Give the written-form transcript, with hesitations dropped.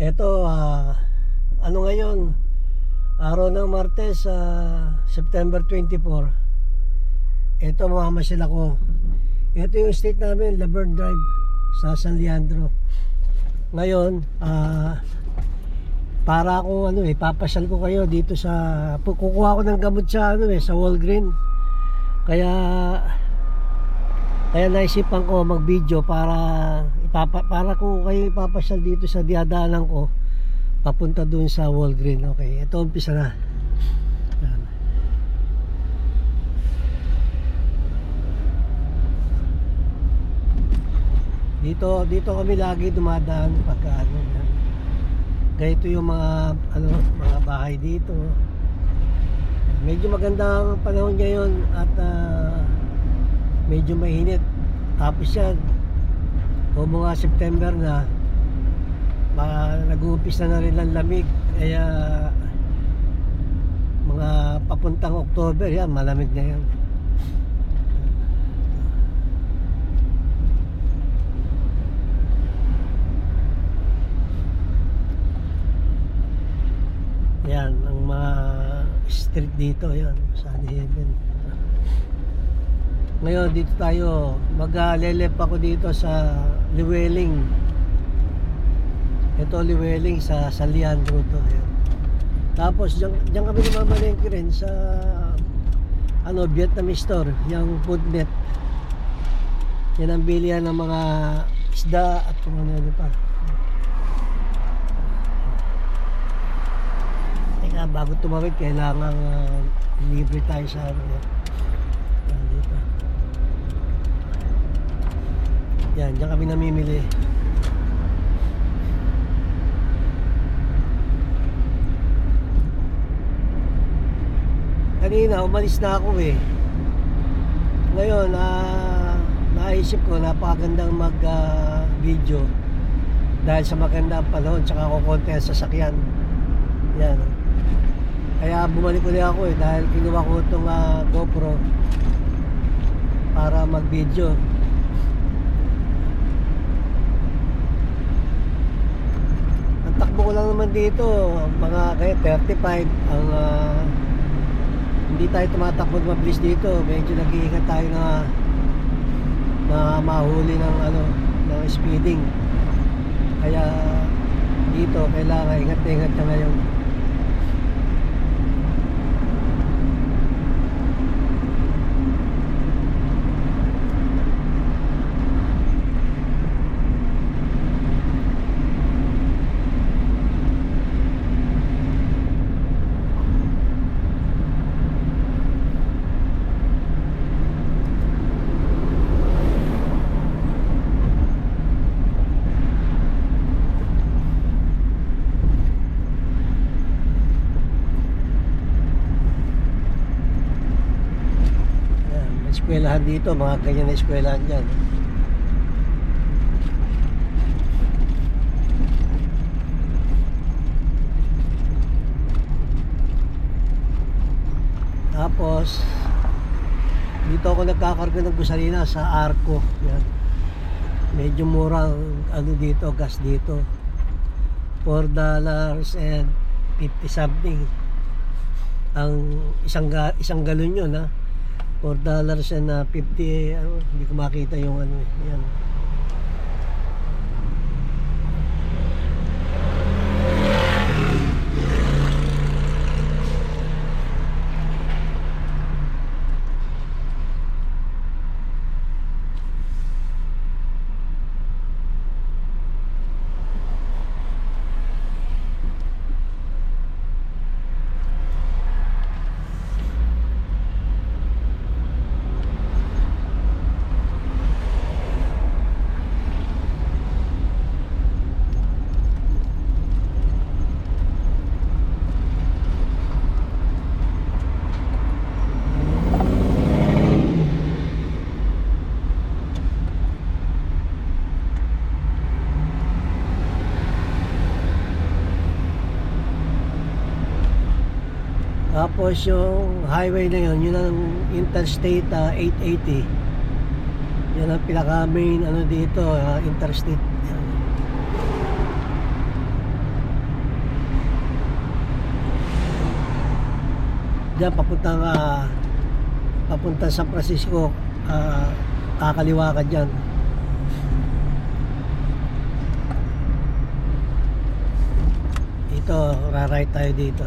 Eto, ano ngayon? Araw ng Martes, September 24. Eto, mamamasyal ako. Eto yung estate namin, Laverne Drive, sa San Leandro. Ngayon, para akong papasyal ko kayo dito sa... Kukuha ko ng gamot sa, sa Walgreen. Kaya naisipan ko mag-video para ko kayo ipapasyal dito sa diadaanan ko papunta dun sa Walgreen. Okay, ito umpisa na. Yan. Dito kami lagi dumadaan pagka yan. Ganito yung mga bahay dito. Medyo magandang panahon ngayon at medyo mainit. Tapos yan, o mga September na, nag-uumpisa na rin ang lamig. Kaya mga papuntang October yan, malamig na yan. Yan ang mga street dito, yan, Sunny Heaven. Ngayon dito tayo, maglelep ako dito sa Llewellyn. Ito Llewellyn sa San Leandro to. Ayan. Tapos diyan kami namamalengke rin sa Vietnamese store, yung Foodnet. Yan ang bilihan ng mga isda at kung ano pa. Teka, bago tumawid kailangan libre tayo sa yan. Yan dito. Yan, diyan kami namimili. Kanina umalis na ako eh. Ngayon naisip ko napakagandang mag video dahil sa magandang panahon tsaka kukonti ang sasakyan. Yan. Kaya bumalik ulit ako eh dahil kinuha ko itong GoPro para mag video. Ang takbo ko lang naman dito mga kaya 35 ang hindi tayo tumatakbo mabilis dito. Medyo nag-iingat tayo na mahuli ng speeding. Kaya dito kailangan ingat-ingat ka ngayon. Eskwelahan dito, mga ganyan na eskwelahan dyan. Tapos dito ako nagkakarga ng gasolina sa Arco. Yan. Medyo murang dito, gas dito. $4 and 50 something ang isang galon yun $4 and 50 hindi ko makita yung yan. Tapos yung highway na yun ang Interstate 880. Yan ang pinaka main dito, interstate. Diyan papuntang San Francisco, kakaliwa ka dyan. Ito, ra-right tayo dito.